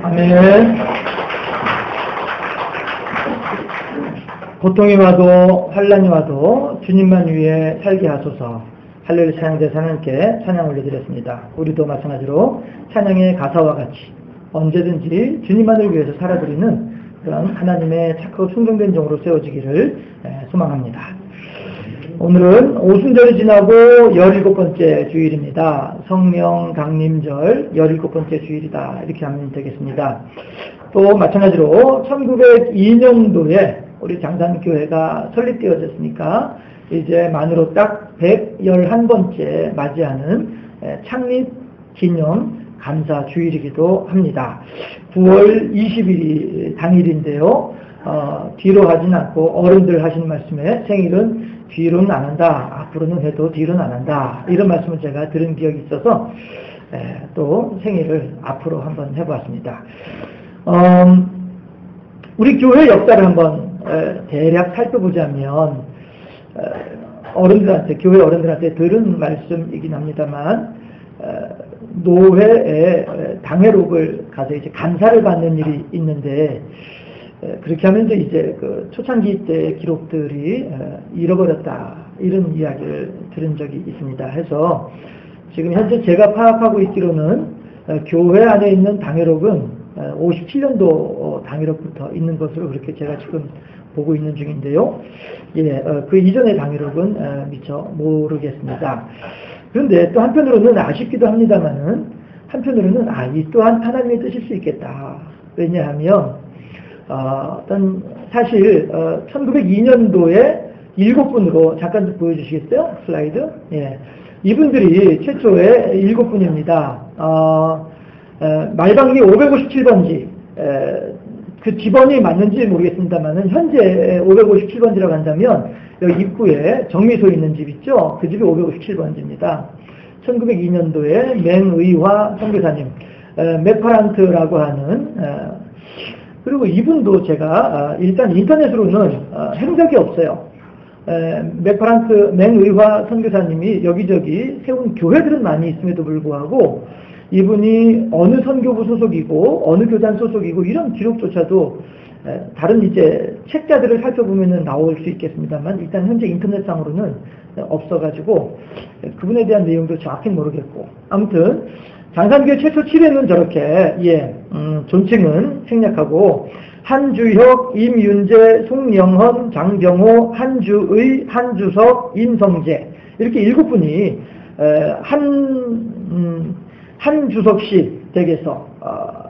아멘. 고통이 와도 환란이 와도 주님만 위해 살게 하소서. 할렐루야 찬양대에서 하나님께 찬양 올려드렸습니다. 우리도 마찬가지로 찬양의 가사와 같이 언제든지 주님만을 위해서 살아드리는 그런 하나님의 착하고 충성된 종으로 세워지기를 소망합니다. 오늘은 오순절이 지나고 17번째 주일입니다. 성령 강림절 17번째 주일이다. 이렇게 하면 되겠습니다. 또 마찬가지로 1902년도에 우리 장산교회가 설립되어졌으니까 이제 만으로 딱 111번째 맞이하는 창립 기념 감사 주일이기도 합니다. 9월 20일이 당일인데요. 뒤로 하진 않고 어른들 하신 말씀에 생일은 뒤로는 안 한다. 앞으로는 해도 뒤로는 안 한다. 이런 말씀을 제가 들은 기억이 있어서 또 생일을 앞으로 한번 해보았습니다. 우리 교회 역사를 한번 대략 살펴보자면 어른들한테 교회 어른들한테 들은 말씀이긴 합니다만 노회에 당회록을 가서 이제 감사를 받는 일이 있는데 그렇게 하면서 이제 그 초창기 때 기록들이 잃어버렸다 이런 이야기를 들은 적이 있습니다. 해서 지금 현재 제가 파악하고 있기로는 교회 안에 있는 당회록은 57년도 당회록부터 있는 것으로 그렇게 제가 지금 보고 있는 중인데요. 예, 그 이전의 당회록은 미처 모르겠습니다. 그런데 또 한편으로는 아쉽기도 합니다만은 한편으로는 이 또한 하나님의 뜻일 수 있겠다. 왜냐하면 어떤 사실 1902년도에 7분으로 잠깐 좀 보여주시겠어요? 슬라이드. 예, 이분들이 최초의 7분입니다. 말방리 557번지 그 집원이 맞는지 모르겠습니다만은 현재 557번지라고 한다면 여기 입구에 정미소 있는 집 있죠? 그 집이 557번지입니다. 1902년도에 맹의화 선교사님 메파란트라고 하는 그리고 이분도 제가 일단 인터넷으로는 행적이 없어요. 메파란트 맹의화 선교사님이 여기저기 세운 교회들은 많이 있음에도 불구하고 이분이 어느 선교부 소속이고 어느 교단 소속이고 이런 기록조차도 다른 이제 책자들을 살펴보면 나올 수 있겠습니다만 일단 현재 인터넷상으로는 없어가지고 그분에 대한 내용도 정확히는 모르겠고 아무튼 장산교회 최초 7회는 저렇게 존칭은 생략하고 한주혁, 임윤재, 송영헌, 장병호, 한주의, 한주석, 임성재 이렇게 7분이 한주석 씨 댁에서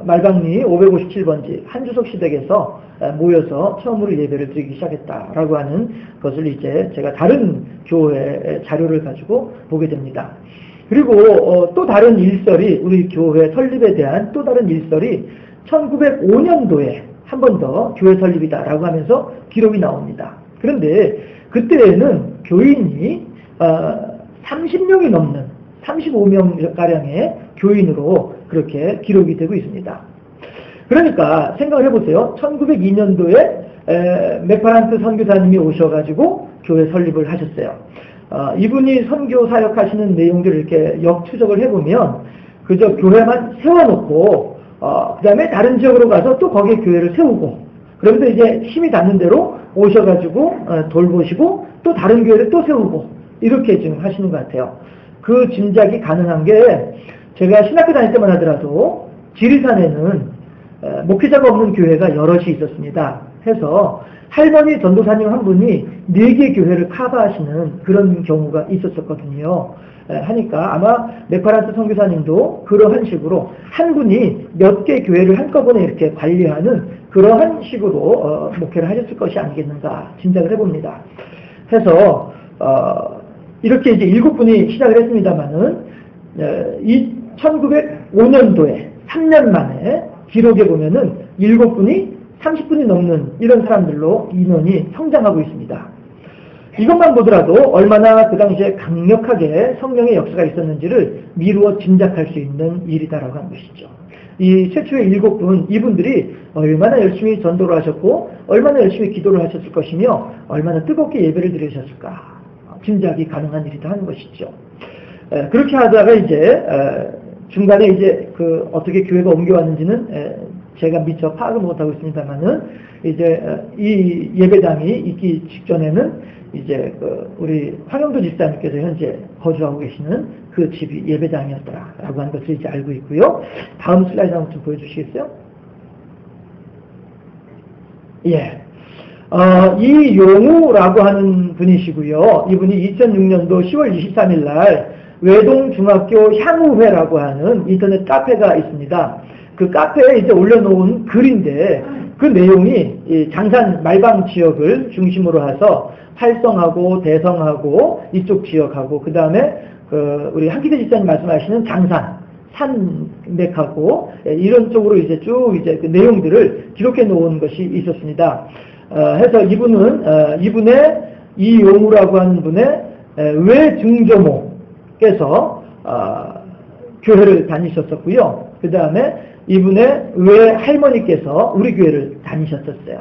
말방리 557번지 한주석 씨 댁에서 모여서 처음으로 예배를 드리기 시작했다라고 하는 것을 이제 제가 다른 교회 자료를 가지고 보게 됩니다. 그리고 또 다른 일설이 우리 교회 설립에 대한 또 다른 일설이 1905년도에 한 번 더 교회 설립이다라고 하면서 기록이 나옵니다. 그런데 그때에는 교인이 30명이 넘는 35명가량의 교인으로 그렇게 기록이 되고 있습니다. 그러니까 생각을 해보세요. 1902년도에 메파란트 선교사님이 오셔가지고 교회 설립을 하셨어요. 이분이 선교 사역하시는 내용들을 이렇게 역추적을 해보면 그저 교회만 세워놓고 그 다음에 다른 지역으로 가서 또 거기에 교회를 세우고 그러면서 이제 힘이 닿는 대로 오셔가지고 돌보시고 또 다른 교회를 또 세우고 이렇게 지금 하시는 것 같아요. 그 짐작이 가능한 게 제가 신학교 다닐 때만 하더라도 지리산에는 목회자가 없는 교회가 여럿이 있었습니다. 해서 할머니 전도사님 한 분이 4개 교회를 커버하시는 그런 경우가 있었거든요. 하니까 아마 메파란트 선교사님도 그러한 식으로 한 분이 몇 개 교회를 한꺼번에 이렇게 관리하는 그러한 식으로 목회를 하셨을 것이 아니겠는가 짐작을 해봅니다. 해서 이렇게 이제 7분이 시작을 했습니다만은 이 1905년도에 3년 만에 기록에 보면은 7분이 30분이 넘는 이런 사람들로 인원이 성장하고 있습니다. 이것만 보더라도 얼마나 그 당시에 강력하게 성령의 역사가 있었는지를 미루어 짐작할 수 있는 일이다라고 하는 것이죠. 이 최초의 7분, 이분들이 얼마나 열심히 전도를 하셨고 얼마나 열심히 기도를 하셨을 것이며 얼마나 뜨겁게 예배를 드리셨을까 짐작이 가능한 일이다 하는 것이죠. 그렇게 하다가 이제 중간에 이제 어떻게 교회가 옮겨왔는지는 제가 미처 파악을 못하고 있습니다만은 이제 이 예배당이 있기 직전에는 이제 우리 황영도 집사님께서 현재 거주하고 계시는 그 집이 예배당이었더라라고 하는 것을 이제 알고 있고요. 다음 슬라이드 한번 좀 보여주시겠어요? 예. 이 용우라고 하는 분이시고요. 이분이 2006년도 10월 23일 날 외동중학교 향후회라고 하는 인터넷 카페가 있습니다. 그 카페에 이제 올려놓은 글인데 그 내용이 이 장산 말방 지역을 중심으로 해서 활성하고 대성하고 이쪽 지역하고 그 다음에 우리 한기대 집사님 말씀하시는 장산 산맥하고 이런 쪽으로 이제 쭉 이제 그 내용들을 기록해 놓은 것이 있었습니다. 해서 이분의 이 용우라고 하는 분의 외증조모께서 교회를 다니셨었고요. 그 다음에 이분의 외할머니께서 우리 교회를 다니셨었어요.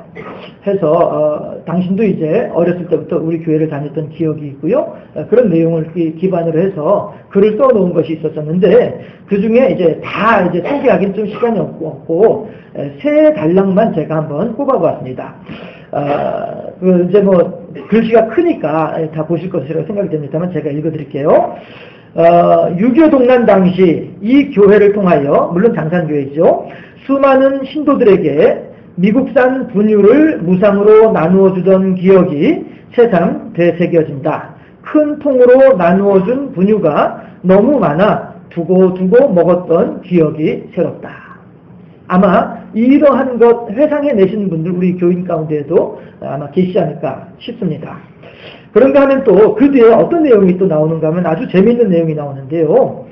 해서 당신도 이제 어렸을 때부터 우리 교회를 다녔던 기억이 있고요. 그런 내용을 기반으로 해서 글을 써놓은 것이 있었었는데 그 중에 이제 다 이제 소개하기는 좀 시간이 없고 세 단락만 제가 한번 뽑아보았습니다. 이제 뭐 글씨가 크니까 다 보실 것이라고 생각이 됩니다만 제가 읽어드릴게요. 6.25 동란 당시 이 교회를 통하여, 물론 장산교회죠, 수많은 신도들에게 미국산 분유를 무상으로 나누어 주던 기억이 새삼 되새겨진다. 큰 통으로 나누어준 분유가 너무 많아 두고두고 먹었던 기억이 새롭다. 아마 이러한 것 회상해내시는 분들 우리 교인 가운데에도 아마 계시지 않을까 싶습니다. 그런가 하면 또 그 뒤에 어떤 내용이 또 나오는가 하면 아주 재미있는 내용이 나오는데요.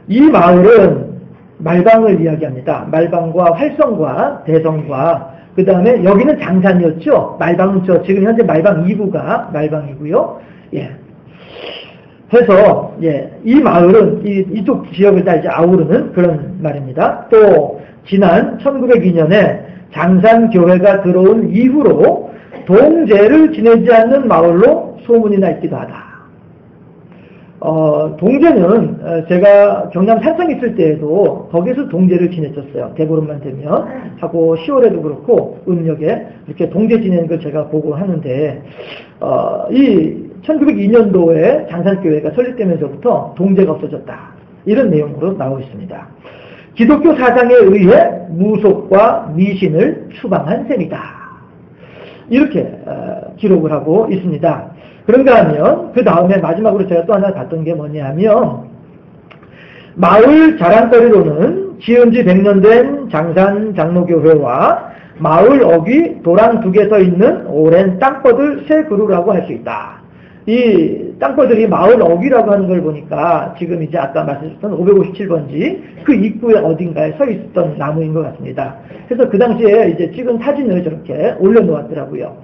이 마을은 말방을 이야기합니다. 말방과 활성과 대성과 그 다음에 여기는 장산이었죠. 말방은 지금 현재 말방 2부가 말방이고요. 예. 해서 이 마을은 이쪽 지역을 다 이제 아우르는 그런 말입니다. 또 지난 1902년에 장산교회가 들어온 이후로 동제를 지내지 않는 마을로 소문이 나 있기도 하다. 동제는 제가 경남 산성 있을 때에도 거기서 동제를 지냈었어요. 대보름만 되면 하고 10월에도 그렇고 음력에 이렇게 동제 지내는 걸 제가 보고 하는데 이 1902년도에 장산교회가 설립되면서부터 동제가 없어졌다. 이런 내용으로 나오고 있습니다. 기독교 사상에 의해 무속과 미신을 추방한 셈이다. 이렇게 기록을 하고 있습니다. 그런가 하면 그 다음에 마지막으로 제가 또 하나 봤던 게 뭐냐 하면 마을 자랑거리로는 지은 지 100년 된 장산 장로교회와 마을 어귀 도랑 2개 서 있는 오랜 땅벌들 세 그루라고 할 수 있다. 이 땅벌들이 마을 어귀라고 하는 걸 보니까 지금 이제 아까 말씀드렸던 557번지 그 입구에 어딘가에 서 있었던 나무인 것 같습니다. 그래서 그 당시에 이제 찍은 사진을 저렇게 올려놓았더라고요.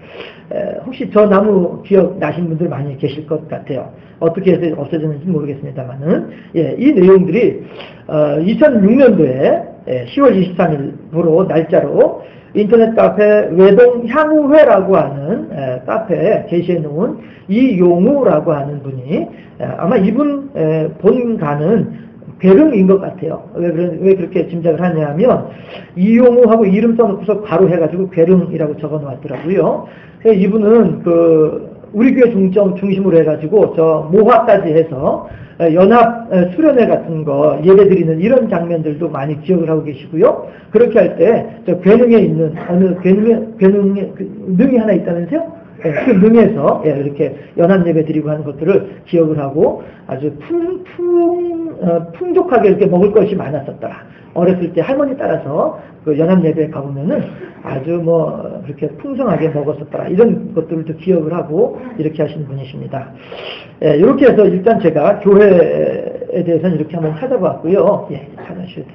혹시 저 나무 기억 나신 분들 많이 계실 것 같아요. 어떻게 해서 없어졌는지 모르겠습니다만은 이 내용들이 2006년도에 10월 23일부로 날짜로 인터넷 카페 외동향후회라고 하는 카페에 게시해 놓은 이용우라고 하는 분이 아마 이분 본가는 괴릉인 것 같아요. 왜 그렇게 짐작을 하냐면 이용우하고 이름 써놓고서 바로 해가지고 괴릉이라고 적어 놓았더라고요. 이분은 우리 교회 중심으로 해가지고 저 모화까지 해서 연합 수련회 같은 거 예배 드리는 이런 장면들도 많이 기억을 하고 계시고요. 그렇게 할 때 저 괴능에 있는 어느 괴능에 능이 하나 있다면서요? 그 능에서 이렇게 연합 예배 드리고 하는 것들을 기억을 하고 아주 풍족하게 이렇게 먹을 것이 많았었더라. 어렸을 때 할머니 따라서 그 연합 예배에 가보면은 아주 뭐 그렇게 풍성하게 먹었었더라. 이런 것들을 기억을 하고 이렇게 하시는 분이십니다. 이렇게 해서 일단 제가 교회에 대해서는 이렇게 한번 찾아봤고요. 찾아주셔도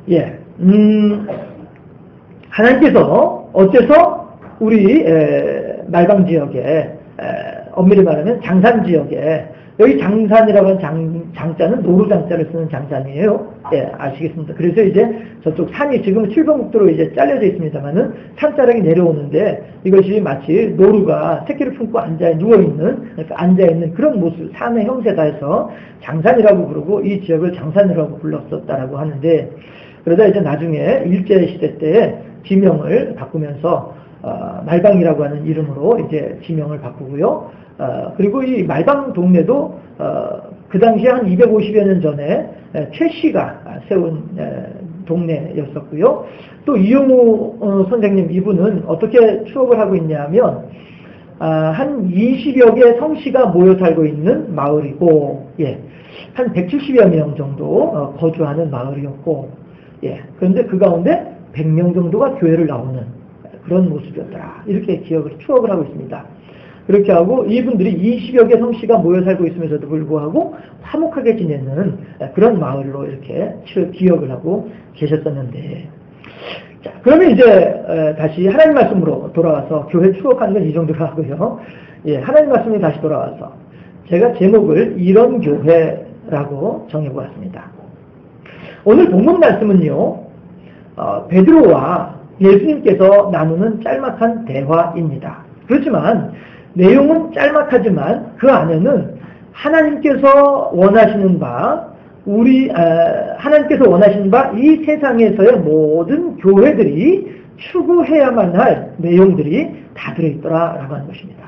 돼요. 하나님께서 어째서 우리 말방 지역에 엄밀히 말하면 장산 지역에 여기 장산이라고 하는 장자는 노루장자를 쓰는 장산이에요. 예, 아시겠습니다. 그래서 이제 저쪽 산이 지금 칠번국도로 이제 잘려져 있습니다만은 산자락이 내려오는데 이것이 마치 노루가 새끼를 품고 누워있는, 그러니까 앉아있는 그런 모습, 산의 형태다 해서 장산이라고 부르고 이 지역을 장산이라고 불렀었다라고 하는데, 그러다 이제 나중에 일제시대 때 지명을 바꾸면서 말방이라고 하는 이름으로 이제 지명을 바꾸고요. 그리고 이 말방 동네도 그 당시에 한 250여 년 전에 최 씨가 세운 동네였었고요. 또 이용우 선생님 이분은 어떻게 추억을 하고 있냐면 한 20여 개 성씨가 모여 살고 있는 마을이고, 예, 한 170여 명 정도 거주하는 마을이었고, 예, 그런데 그 가운데 100명 정도가 교회를 나오는 그런 모습이었더라. 이렇게 추억을 하고 있습니다. 그렇게 하고 이분들이 20여 개 성씨가 모여 살고 있으면서도 불구하고 화목하게 지내는 그런 마을로 이렇게 기억을 하고 계셨었는데, 자, 그러면 이제 다시 하나님 말씀으로 돌아와서 교회 추억하는 건 이 정도로 하고요. 예, 하나님 말씀에 다시 돌아와서 제가 제목을 이런 교회라고 정해보았습니다. 오늘 본문 말씀은요, 베드로와 예수님께서 나누는 짤막한 대화입니다. 그렇지만 내용은 짤막하지만 그 안에는 하나님께서 원하시는 바, 하나님께서 원하시는 바 이 세상에서의 모든 교회들이 추구해야만 할 내용들이 다 들어있더라라고 하는 것입니다.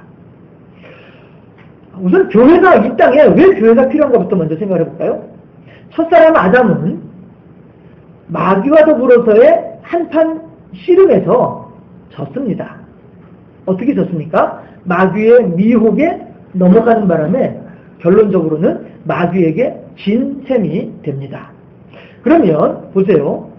우선 교회가 이 땅에 왜 교회가 필요한가부터 먼저 생각해 볼까요? 첫사람 아담은 마귀와 더불어서의 한판 씨름에서 졌습니다. 어떻게 졌습니까? 마귀의 미혹에 넘어가는 바람에 결론적으로는 마귀에게 진 셈이 됩니다. 그러면 보세요.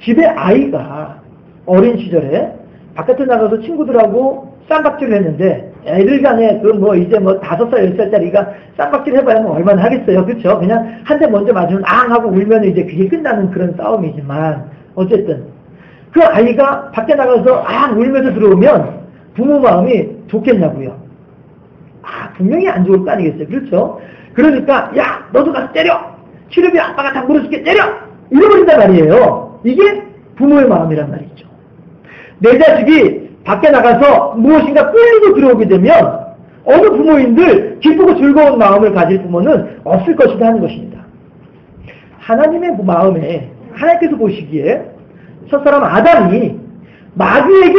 집에 아이가 어린 시절에 바깥에 나가서 친구들하고 쌈박질을 했는데, 애들 간에 이제 5살, 10살짜리가 쌈박질 해봐야 얼마나 하겠어요. 그렇죠? 그냥 한 대 먼저 맞으면 앙 하고 울면 이제 그게 끝나는 그런 싸움이지만, 어쨌든 그 아이가 밖에 나가서 앙 울면서 들어오면 부모 마음이 좋겠냐고요. 분명히 안 좋을 거 아니겠어요. 그렇죠? 그러니까 야, 너도 가서 때려! 치료비 아빠가 다 물어줄게, 때려! 이러버린단 말이에요. 이게 부모의 마음이란 말이죠. 내 자식이 밖에 나가서 무엇인가 끌리고 들어오게 되면 어느 부모인들 기쁘고 즐거운 마음을 가질 부모는 없을 것이다 하는 것입니다. 하나님의 마음에, 하나님께서 보시기에 첫사람 아담이 마귀에게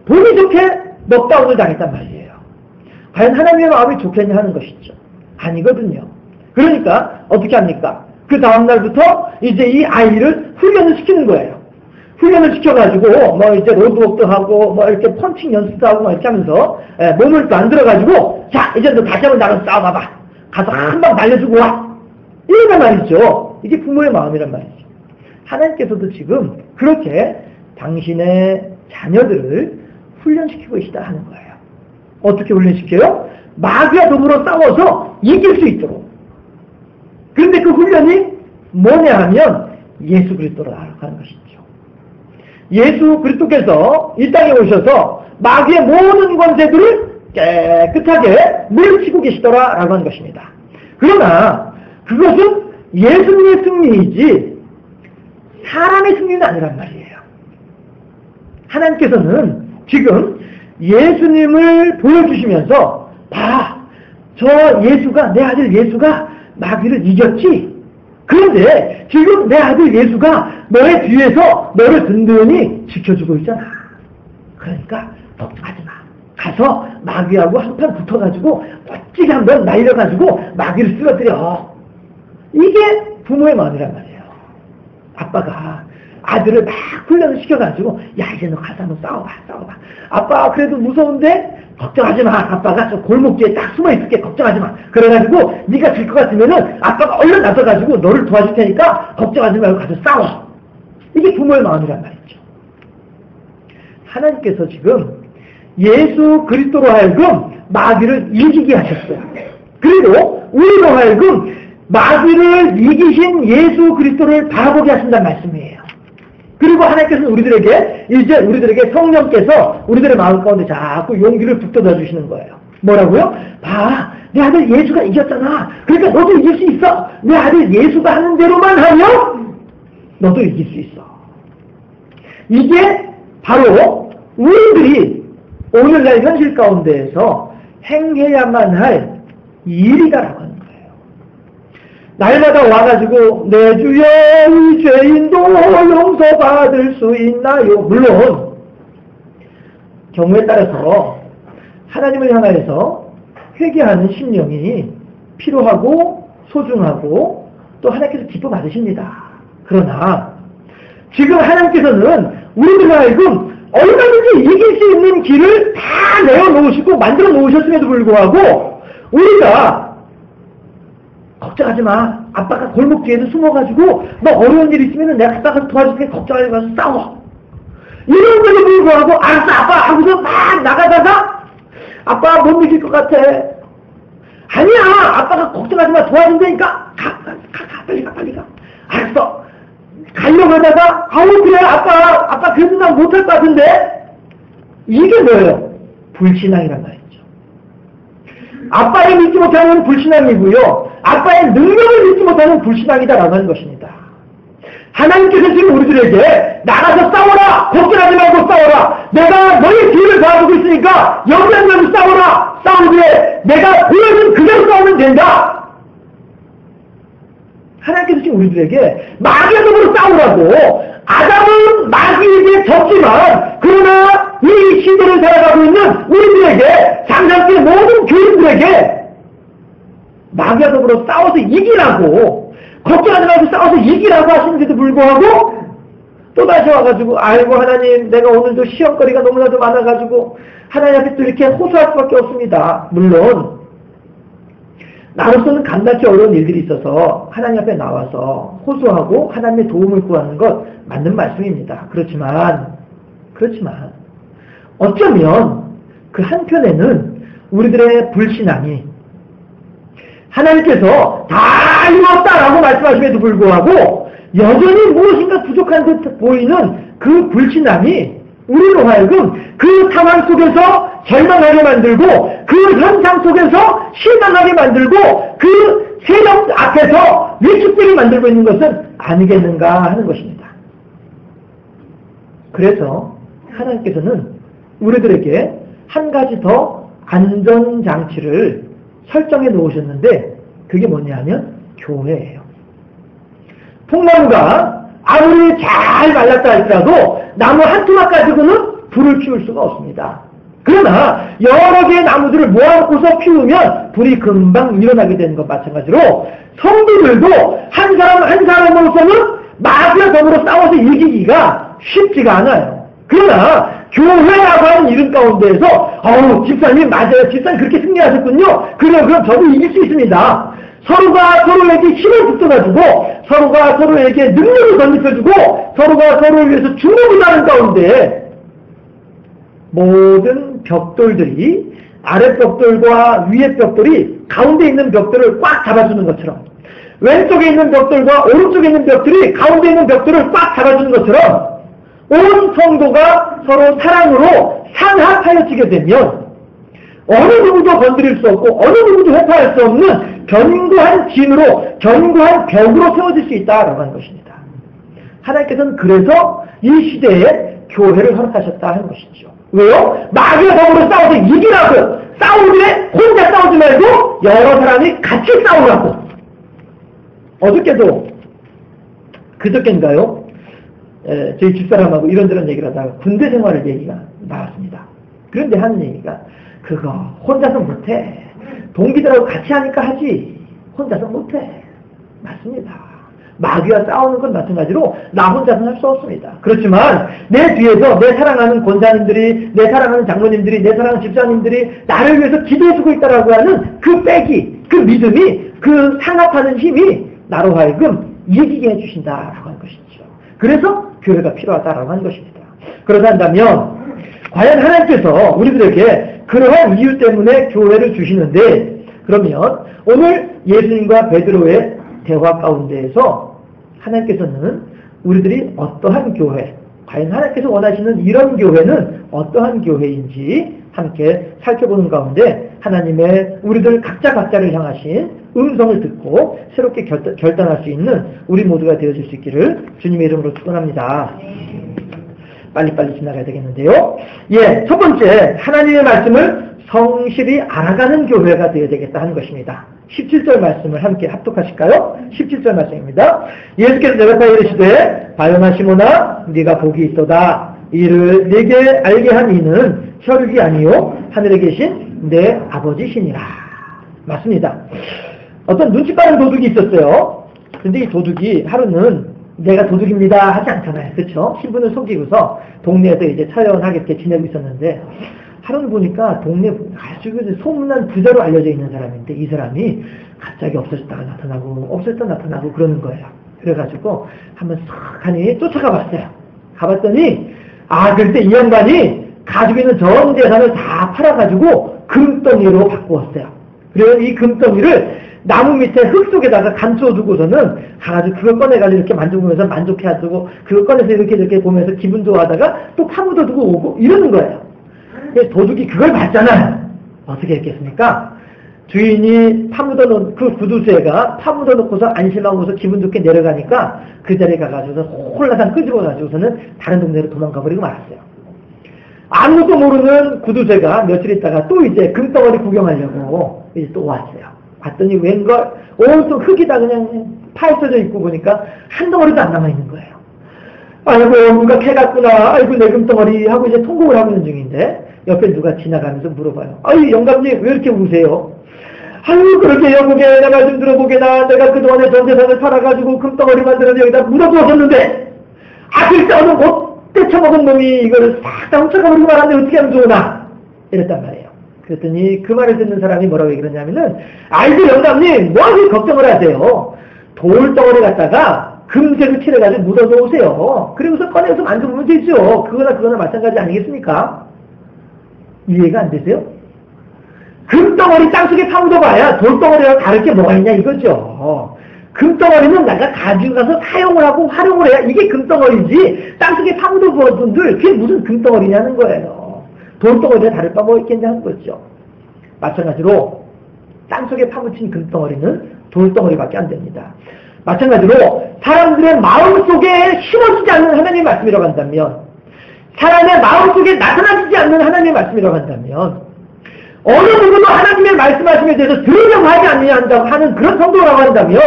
보기 좋게 넉다운을 당했단 말이에요. 과연 하나님의 마음이 좋겠냐 하는 것이죠. 아니거든요. 그러니까 어떻게 합니까? 그 다음날부터 이제 이 아이를 훈련을 시키는 거예요. 훈련을 시켜가지고 이제 로드웍도 하고 이렇게 펀칭 연습도 하고 이렇게 하면서 몸을 만들어가지고, 자, 이제 너 다시 한번 나가서 싸워봐봐. 가서 한 방 날려주고 와. 이런 말이죠. 이게 부모의 마음이란 말이죠. 하나님께서도 지금 그렇게 당신의 자녀들을 훈련시키고 계시다 하는 거예요. 어떻게 훈련시켜요? 마귀와 더불어 싸워서 이길 수 있도록. 그런데 그 훈련이 뭐냐 하면 예수 그리스도로 나아가는 것이죠. 예수 그리스도께서 이 땅에 오셔서 마귀의 모든 권세들을 깨끗하게 물리치고 계시더라라고 하는 것입니다. 그러나 그것은 예수님의 승리이지 사람의 승리는 아니란 말이에요. 하나님께서는 지금 예수님을 보여주시면서 봐, 저 예수가, 내 아들 예수가 마귀를 이겼지. 그런데 지금 내 아들 예수가 너의 뒤에서 너를 든든히 지켜주고 있잖아. 그러니까 걱정하지 마. 가서 마귀하고 한판 붙어가지고 멋지게 한번 날려가지고 마귀를 쓰러뜨려. 이게 부모의 마음이란 말이에요. 아빠가 아들을 막 훈련을 시켜가지고, 야, 이제 너 가서 한번 싸워봐. 아빠 그래도 무서운데 걱정하지 마. 아빠가 저 골목길에 딱 숨어 있을게. 걱정하지 마. 그래가지고 네가 질 것 같으면은 아빠가 얼른 나서가지고 너를 도와줄 테니까 걱정하지 말고 가서 싸워. 이게 부모의 마음이란 말이죠. 하나님께서 지금 예수 그리스도로 하여금 마귀를 이기게 하셨어요. 그리고 우리로 하여금 마귀를 이기신 예수 그리스도를 바라보게 하신다는 말씀이에요. 그리고 하나님께서는 우리들에게 성령께서 우리들의 마음 가운데 자꾸 용기를 북돋아 주시는 거예요. 뭐라고요? 봐, 내 아들 예수가 이겼잖아. 그러니까 너도 이길 수 있어. 내 아들 예수가 하는 대로만 하면 너도 이길 수 있어. 이게 바로 우리들이 오늘날 현실 가운데에서 행해야만 할 일이다라고 하는 거예요. 날마다 와가지고 내 주여 이 죄인도 용서받을 수 있나요? 물론 경우에 따라서 하나님을 향하여서 회개하는 심령이 필요하고 소중하고 또 하나님께서 기뻐 받으십니다. 그러나 지금 하나님께서는 우리들 하여금 얼마든지 이길 수 있는 길을 다 내어놓으시고 만들어 놓으셨음에도 불구하고 우리가 걱정하지 마. 아빠가 골목 뒤에서 숨어가지고 너 어려운 일 있으면 내가 아빠가 도와줄게. 걱정하지 마서 싸워. 이런데도 불구하고 알았어 아빠 하고서 막 나가다가 아빠 못 이길 것 같아. 아니야 아빠가 걱정하지 마 도와준다니까 가 빨리 가. 알았어. 가려고 하다가 아우 그래 아빠 그래도 난 못할 것 같은데. 이게 뭐예요? 불신앙이란 말이죠. 아빠의 믿지 못하는 불신앙이고요. 아빠의 능력을 믿지 못하는 불신앙이다라고 하는 것입니다. 하나님께서 지금 우리들에게 나가서 싸워라! 걱정하지 말고 싸워라! 내가 너의 뒤를 도와주고 있으니까 여기 앉아서 싸워라! 싸우되 내가 보여준 그대로 싸우면 된다! 하나님께서 지금 우리들에게 마귀의 힘으로 싸우라고 아담은 마귀에게 졌지만 그러나 이 시대를 살아가고 있는 우리들에게 장장길 모든 교인들에게 마귀와 더불어 싸워서 이기라고 걱정하지 말고 싸워서 이기라고 하시는데도 불구하고 또다시 와가지고 아이고 하나님 내가 오늘도 시험거리가 너무나도 많아가지고 하나님 앞에 또 이렇게 호소할 수밖에 없습니다. 물론 나로서는 감당하기 어려운 일들이 있어서 하나님 앞에 나와서 호소하고 하나님의 도움을 구하는 것 맞는 말씀입니다. 그렇지만 어쩌면 그 한편에는 우리들의 불신앙이 하나님께서 다 이뤘다라고 말씀하심에도 불구하고 여전히 무엇인가 부족한 듯 보이는 그 불신앙이 우리로 하여금 그 상황 속에서 절망하게 만들고 그 현상 속에서 실망하게 만들고 그 세력 앞에서 위축되게 만들고 있는 것은 아니겠는가 하는 것입니다. 그래서 하나님께서는 우리들에게 한 가지 더 안전장치를 설정해 놓으셨는데 그게 뭐냐 하면 교회예요. 통나무가 아무리 잘 말랐다 할지라도 나무 한 토막 가지고는 불을 피울 수가 없습니다. 그러나 여러 개의 나무들을 모아놓고서 피우면 불이 금방 일어나게 되는 것 마찬가지로 성도들도 한 사람 한 사람으로서는 마귀와 더불어 싸워서 이기기가 쉽지가 않아요. 그러나 교회라고 하는 이름 가운데에서 집사님 맞아요. 집사님 그렇게 승리하셨군요. 그럼 저도 이길 수 있습니다. 서로가 서로에게 힘을 붙여가지고 서로가 서로에게 능력을 던져주고 서로가 서로를 위해서 주목을 하는 가운데 모든 벽돌들이 아래 벽돌과 위에 벽돌이 가운데 있는 벽돌을 꽉 잡아주는 것처럼 왼쪽에 있는 벽돌과 오른쪽에 있는 벽돌이 가운데 있는 벽돌을 꽉 잡아주는 것처럼 온 성도가 서로 사랑으로 상합하여지게 되면 어느 누구도 건드릴 수 없고 어느 누구도 회파할 수 없는 견고한 진으로 견고한 벽으로 세워질 수 있다라고 하는 것입니다. 하나님께서는 그래서 이 시대에 교회를 허락하셨다 하는 것이죠. 왜요? 마귀와 더불어 싸워서 이기라고 싸우는데 혼자 싸우지 말고 여러 사람이 같이 싸우라고. 어저께도 그저께인가요? 저희 집사람하고 이런저런 얘기를 하다가 군대 생활을 얘기가 나왔습니다. 그런데 하는 얘기가 그거 혼자서 못해. 동기들하고 같이 하니까 하지. 혼자서 못해. 맞습니다. 마귀와 싸우는 건 마찬가지로 나 혼자서는 할 수 없습니다. 그렇지만 내 뒤에서 내 사랑하는 권사님들이 내 사랑하는 장로님들이 내 사랑하는 집사님들이 나를 위해서 기도해주고 있다라고 하는 그 빼기, 그 믿음이 그 상합하는 힘이 나로 하여금 이기게 해주신다라고 하는 것이죠. 그래서 교회가 필요하다라고 하는 것입니다. 그러다 한다면 과연 하나님께서 우리들에게 그러한 이유 때문에 교회를 주시는데 그러면 오늘 예수님과 베드로의 대화 가운데에서 하나님께서는 우리들이 어떠한 교회, 과연 하나님께서 원하시는 이런 교회는 어떠한 교회인지 함께 살펴보는 가운데 하나님의 우리들 각자를 향하신 음성을 듣고 새롭게 결단할 수 있는 우리 모두가 되어줄 수 있기를 주님의 이름으로 축원합니다. 빨리빨리 지나가야 되겠는데요. 예, 첫 번째, 하나님의 말씀을 성실히 알아가는 교회가 되어야 되겠다 하는 것입니다. 17절 말씀을 함께 합독하실까요? 17절 말씀입니다. 예수께서 대답하여 이르시되 바요나 시몬아 네가 복이 있도다. 이를 네게 알게 한 이는 혈육이 아니요 하늘에 계신 내 아버지시니라. 맞습니다. 어떤 눈치 빠른 도둑이 있었어요. 근데 이 도둑이 하루는 내가 도둑입니다 하지 않잖아요. 그렇죠? 신분을 속이고서 동네에서 이제 처연하게 지내고 있었는데 하루는 보니까 동네 아주 소문난 부자로 알려져 있는 사람인데 이 사람이 갑자기 없어졌다가 나타나고 없어졌다가 나타나고 그러는 거예요. 그래가지고 한번 싹하니 쫓아가 봤어요. 가봤더니 그때 이 양반이 가지고 있는 전 재산을 다 팔아가지고 금덩이로 바꾸었어요. 그래서 이 금덩이를 나무 밑에 흙 속에다가 감춰두고서는 가가지고 그걸 꺼내가지고 이렇게 만져보면서 만족해하고 그걸 꺼내서 이렇게 보면서 기분 좋아하다가 또 파묻어두고 오고 이러는 거예요. 그래서 도둑이 그걸 봤잖아요. 어떻게 했겠습니까? 주인이 파묻어놓은 그 구두쇠가 파묻어놓고서 안심하고서 기분 좋게 내려가니까 그 자리에 가가지고서 홀라당 끄집어가지고서는 다른 동네로 도망가버리고 말았어요. 아무것도 모르는 구두쇠가 며칠 있다가 또 이제 금덩어리 구경하려고 이제 또 왔어요. 봤더니 웬걸 온통 흙이다 그냥 파헤쳐져 있고 보니까 한 덩어리도 안 남아있는 거예요. 아이고 누가 캐갔구나. 아이고 내 금덩어리 하고 이제 통곡을 하고 있는 중인데 옆에 누가 지나가면서 물어봐요. 아이 영감님 왜 이렇게 우세요? 아유 그렇게 영국에 내 말 좀 들어보게나. 내가 그동안에 전재산을 팔아가지고 금덩어리 만들어서 여기다 묻어두었었는데 글쎄 못 떼쳐먹은 놈이 이거를 싹 다 훔쳐가버리고 말았는데 어떻게 하면 좋으나 이랬단 말이에요. 그랬더니 그 말을 듣는 사람이 뭐라고 얘기하냐면은 아이고 영감님 뭐하게 걱정을 하세요. 돌덩어리 갖다가 금색을 칠해가지고 묻어놓으세요. 그리고서 꺼내서 만져보면 되죠. 그거나 마찬가지 아니겠습니까? 이해가 안 되세요? 금덩어리 땅속에 파묻어봐야 돌덩어리랑 다를 게 뭐가 있냐 이거죠. 금덩어리는 내가 가지고 가서 사용을 하고 활용을 해야 이게 금덩어리지 땅속에 파묻어본 분들 그게 무슨 금덩어리냐는 거예요. 돌덩어리가 다를 바 뭐 있겠냐 하는 거죠. 마찬가지로 땅속에 파묻힌 금덩어리는 돌덩어리밖에 안 됩니다. 마찬가지로 사람들의 마음속에 심어지지 않는 하나님의 말씀이라고 한다면 사람의 마음속에 나타나지 않는 하나님의 말씀이라고 한다면 어느 누구도 하나님의 말씀하심에 대해서 들으려고 하지 않느냐 하는 그런 성도라고 한다면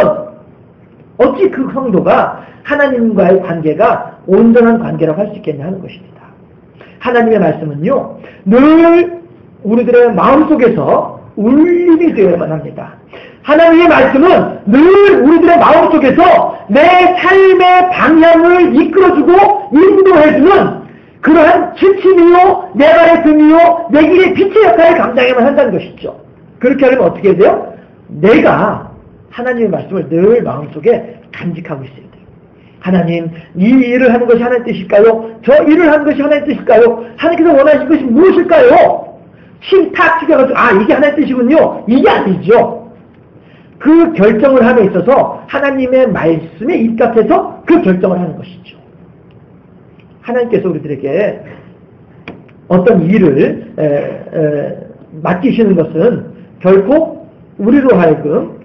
어찌 그 성도가 하나님과의 관계가 온전한 관계라고 할 수 있겠냐 하는 것입니다. 하나님의 말씀은요 늘 우리들의 마음속에서 울림이 되어야만 합니다. 하나님의 말씀은 늘 우리들의 마음속에서 내 삶의 방향을 이끌어주고 인도해주는 그러한 지침이요 내 발의 등이요 내 길의 빛의 역할을 감당해야만 한다는 것이죠. 그렇게 하려면 어떻게 해야 돼요? 내가 하나님의 말씀을 늘 마음속에 간직하고 있어야 돼요. 하나님 이 일을 하는 것이 하나님의 뜻일까요? 저 일을 하는 것이 하나님의 뜻일까요? 하나님께서 원하시는 것이 무엇일까요? 탁 튀겨가지고 이게 하나님의 뜻이군요. 이게 아니죠. 그 결정을 함에 있어서 하나님의 말씀에 입각해서 그 결정을 하는 것이죠. 하나님께서 우리들에게 어떤 일을 맡기시는 것은 결코 우리로 하여금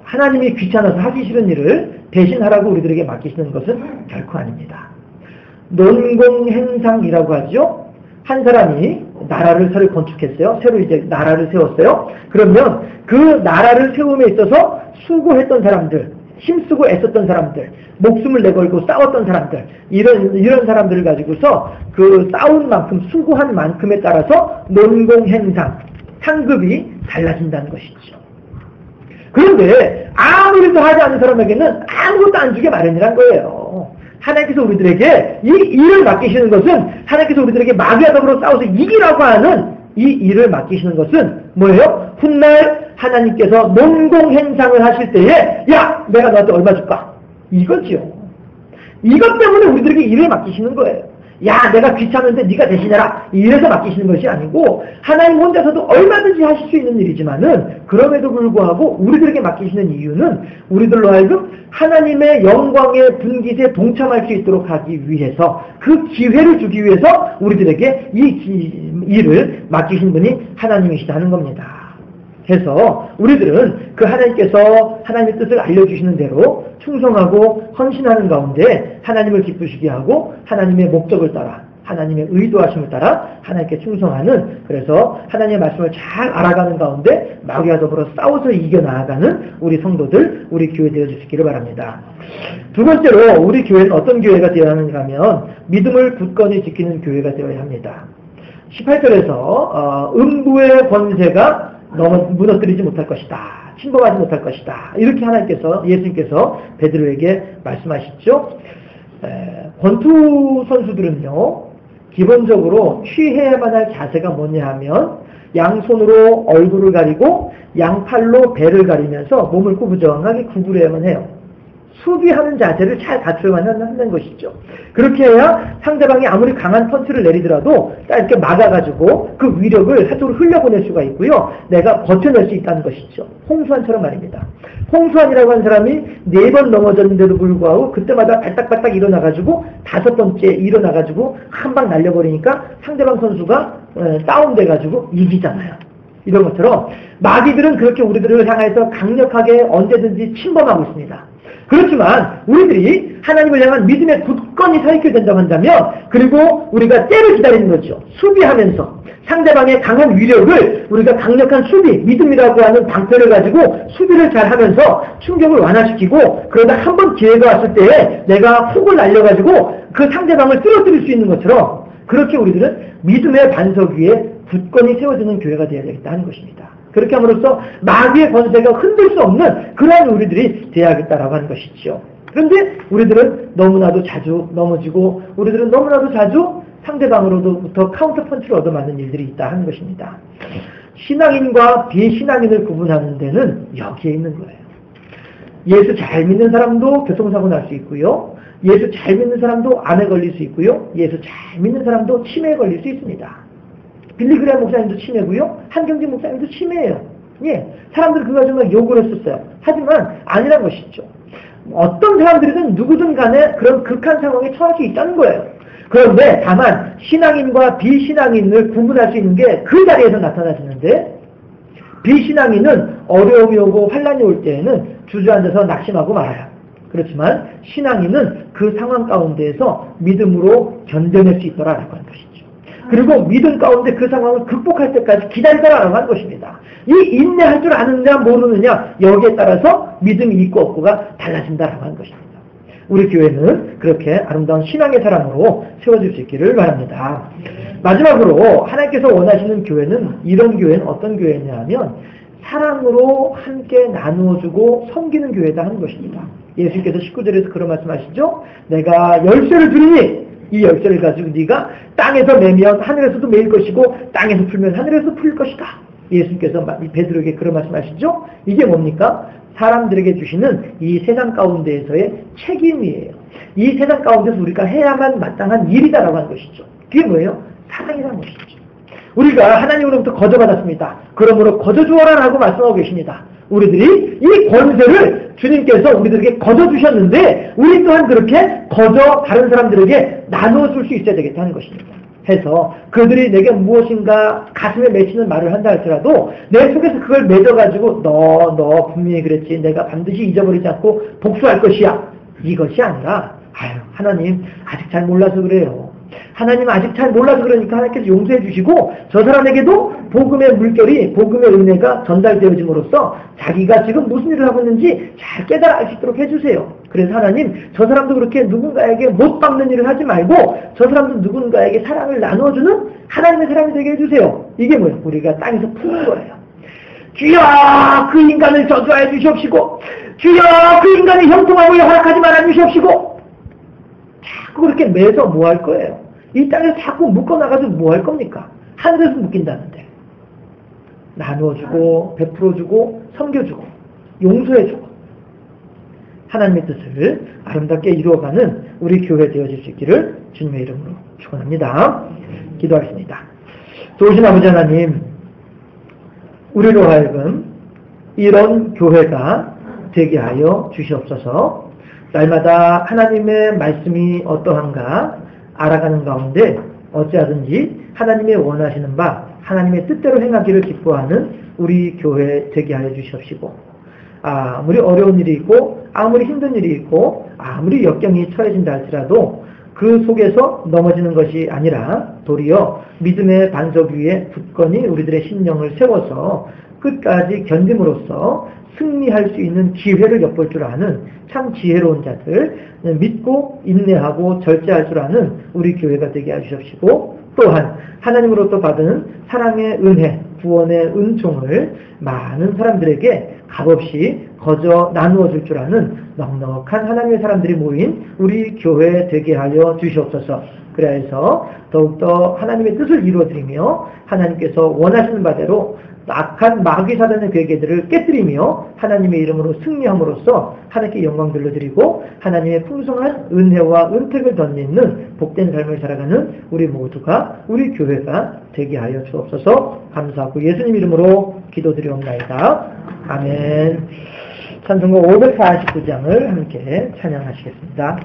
하나님이 귀찮아서 하기 싫은 일을 대신하라고 우리들에게 맡기시는 것은 결코 아닙니다. 논공행상이라고 하죠. 한 사람이 나라를 새로 건축했어요. 새로 이제 나라를 세웠어요. 그러면 그 나라를 세움에 있어서 수고했던 사람들, 힘쓰고 애썼던 사람들, 목숨을 내걸고 싸웠던 사람들, 이런 사람들을 가지고서 그 싸운 만큼, 수고한 만큼에 따라서 논공행상, 상급이 달라진다는 것이죠. 그런데 아무리도 하지 않는 사람에게는 아무것도 안 주게 마련이란 거예요. 하나님께서 우리들에게 이 일을 맡기시는 것은 하나님께서 우리들에게 마귀와 더불어 싸워서 이기라고 하는 이 일을 맡기시는 것은 뭐예요? 훗날 하나님께서 논공행상을 하실 때에 야! 내가 너한테 얼마 줄까? 이거지요. 이것 때문에 우리들에게 일을 맡기시는 거예요. 야 내가 귀찮은데 네가 대신해라 이래서 맡기시는 것이 아니고 하나님 혼자서도 얼마든지 하실 수 있는 일이지만은 그럼에도 불구하고 우리들에게 맡기시는 이유는 우리들로 하여금 하나님의 영광의 분깃에 동참할 수 있도록 하기 위해서 그 기회를 주기 위해서 우리들에게 이 일을 맡기신 분이 하나님이시다는 겁니다. 해서 우리들은 그 하나님께서 하나님의 뜻을 알려주시는 대로 충성하고 헌신하는 가운데 하나님을 기쁘시게 하고 하나님의 목적을 따라 하나님의 의도하심을 따라 하나님께 충성하는 그래서 하나님의 말씀을 잘 알아가는 가운데 마귀와 더불어 싸워서 이겨나가는 우리 성도들 우리 교회 되어 주시기를 바랍니다. 두 번째로 우리 교회는 어떤 교회가 되어야 하는가 하면 믿음을 굳건히 지키는 교회가 되어야 합니다. 18절에서 음부의 권세가 너무 무너뜨리지 못할 것이다. 침범하지 못할 것이다. 이렇게 하나님께서 예수님께서 베드로에게 말씀하시죠. 권투 선수들은요. 기본적으로 취해야만 할 자세가 뭐냐 하면 양손으로 얼굴을 가리고 양팔로 배를 가리면서 몸을 구부정하게 구부려야만 해요. 수비하는 자세를 잘 갖춰야만 하는 것이죠. 그렇게 해야 상대방이 아무리 강한 펀치를 내리더라도 딱 이렇게 막아가지고 그 위력을 한쪽으로 흘려보낼 수가 있고요. 내가 버텨낼 수 있다는 것이죠. 홍수환처럼 말입니다. 홍수환이라고 하는 사람이 4번 넘어졌는데도 불구하고 그때마다 발딱발딱 일어나가지고 5번째 일어나가지고 한 방 날려버리니까 상대방 선수가 다운돼가지고 이기잖아요. 이런 것처럼 마귀들은 그렇게 우리들을 향해서 강력하게 언제든지 침범하고 있습니다. 그렇지만 우리들이 하나님을 향한 믿음에 굳건히 서 있게 된다고 한다면 그리고 우리가 때를 기다리는 거죠. 수비하면서 상대방의 강한 위력을 우리가 강력한 수비, 믿음이라고 하는 방패를 가지고 수비를 잘 하면서 충격을 완화시키고 그러다 한 번 기회가 왔을 때에 내가 훅을 날려가지고 그 상대방을 쓰러뜨릴 수 있는 것처럼 그렇게 우리들은 믿음의 반석 위에 굳건히 세워지는 교회가 되어야 되겠다 하는 것입니다. 그렇게 함으로써 마귀의 권세가 흔들 수 없는 그러한 우리들이 되어야겠다라고 하는 것이죠. 그런데 우리들은 너무나도 자주 넘어지고 우리들은 너무나도 자주 상대방으로부터 카운터 펀치를 얻어맞는 일들이 있다 하는 것입니다. 신앙인과 비신앙인을 구분하는 데는 여기에 있는 거예요. 예수 잘 믿는 사람도 교통사고 날 수 있고요. 예수 잘 믿는 사람도 암에 걸릴 수 있고요. 예수 잘 믿는 사람도 치매에 걸릴 수 있습니다. 빌리그레아 목사님도 치매고요. 한경진 목사님도 치매예요. 예, 사람들이 그거 정말 욕을 했었어요. 하지만 아니란 것이죠. 어떤 사람들이든 누구든 간에 그런 극한 상황에 처할 수 있다는 거예요. 그런데 다만 신앙인과 비신앙인을 구분할 수 있는 게 그 자리에서 나타나지는데 비신앙인은 어려움이 오고 환란이 올 때에는 주저앉아서 낙심하고 말아요. 그렇지만 신앙인은 그 상황 가운데에서 믿음으로 견뎌낼 수 있더라라고 하는 것이죠. 그리고 믿음 가운데 그 상황을 극복할 때까지 기다리더라라고 하는 것입니다. 이 인내할 줄 아느냐 모르느냐 여기에 따라서 믿음이 있고 없고가 달라진다라고 하는 것입니다. 우리 교회는 그렇게 아름다운 신앙의 사람으로 세워질 수 있기를 바랍니다. 마지막으로 하나님께서 원하시는 교회는 이런 교회는 어떤 교회냐 하면 사랑으로 함께 나누어주고 섬기는 교회다 하는 것입니다. 예수님께서 19절에서 그런 말씀하시죠. 내가 열쇠를 주리니 이 열쇠를 가지고 네가 땅에서 매면 하늘에서도 매일 것이고 땅에서 풀면 하늘에서 풀릴 것이다. 예수님께서 베드로에게 그런 말씀하시죠. 이게 뭡니까? 사람들에게 주시는 이 세상 가운데에서의 책임이에요. 이 세상 가운데서 우리가 해야만 마땅한 일이다라고 하는 것이죠. 그게 뭐예요? 사랑이라는 것이죠. 우리가 하나님으로부터 거저받았습니다. 그러므로 거저주어라 라고 말씀하고 계십니다. 우리들이 이 권세를 주님께서 우리들에게 거저주셨는데 우리 또한 그렇게 다른 사람들에게 나누어줄 수 있어야 되겠다는 것입니다. 해서 그들이 내게 무엇인가 가슴에 맺히는 말을 한다 할지라도 내 속에서 그걸 맺어가지고 너 분명히 그랬지 내가 반드시 잊어버리지 않고 복수할 것이야 이것이 아니라 하나님 아직 잘 몰라서 그래요. 하나님 아직 잘 몰라서 그러니까 하나님께서 용서해 주시고 저 사람에게도 복음의 물결이 복음의 은혜가 전달되어짐으로써 자기가 지금 무슨 일을 하고 있는지 잘 깨달아 알 수 있도록 해주세요. 그래서 하나님 저 사람도 그렇게 누군가에게 못 박는 일을 하지 말고 저 사람도 누군가에게 사랑을 나눠주는 하나님의 사람이 되게 해주세요. 이게 뭐예요? 우리가 땅에서 푸는 거예요. 주여 그 인간을 저주하여 주시옵시고 주여 그 인간의 형통함을 허락하지 말아 주시옵시고 자꾸 그렇게 매서 뭐 할 거예요? 이 땅에서 자꾸 묶어나가지고 뭐 할 겁니까? 하늘에서 묶인다는데 나누어주고 베풀어주고 섬겨주고 용서해주고 하나님의 뜻을 아름답게 이루어가는 우리 교회 되어질 수 있기를 주님의 이름으로 축원합니다. 기도하겠습니다. 좋으신 아버지 하나님, 우리로 하여금 이런 교회가 되게 하여 주시옵소서. 날마다 하나님의 말씀이 어떠한가 알아가는 가운데 어찌하든지 하나님의 원하시는 바 하나님의 뜻대로 행하기를 기뻐하는 우리 교회 되게 하여 주시옵시고, 아무리 어려운 일이 있고 아무리 힘든 일이 있고 아무리 역경이 처해진다 할지라도 그 속에서 넘어지는 것이 아니라 도리어 믿음의 반석 위에 굳건히 우리들의 심령을 세워서 끝까지 견딤으로써 승리할 수 있는 기회를 엿볼 줄 아는 참 지혜로운 자들, 믿고 인내하고 절제할 줄 아는 우리 교회가 되게 해주십시고, 또한 하나님으로부터 받은 사랑의 은혜, 구원의 은총을 많은 사람들에게 값없이 거저 나누어 줄 줄 아는 넉넉한 하나님의 사람들이 모인 우리 교회 되게 하여 주시옵소서. 그래야 해서 더욱더 하나님의 뜻을 이루어드리며 하나님께서 원하시는 바대로 악한 마귀 사단의 괴계들을 깨뜨리며 하나님의 이름으로 승리함으로써 하나님께 영광 돌려드리고 하나님의 풍성한 은혜와 은택을 덧입는 복된 삶을 살아가는 우리 모두가, 우리 교회가 되게 하여 주옵소서. 감사하고 예수님 이름으로 기도드리옵나이다. 아멘. 찬송가 549장을 함께 찬양하시겠습니다.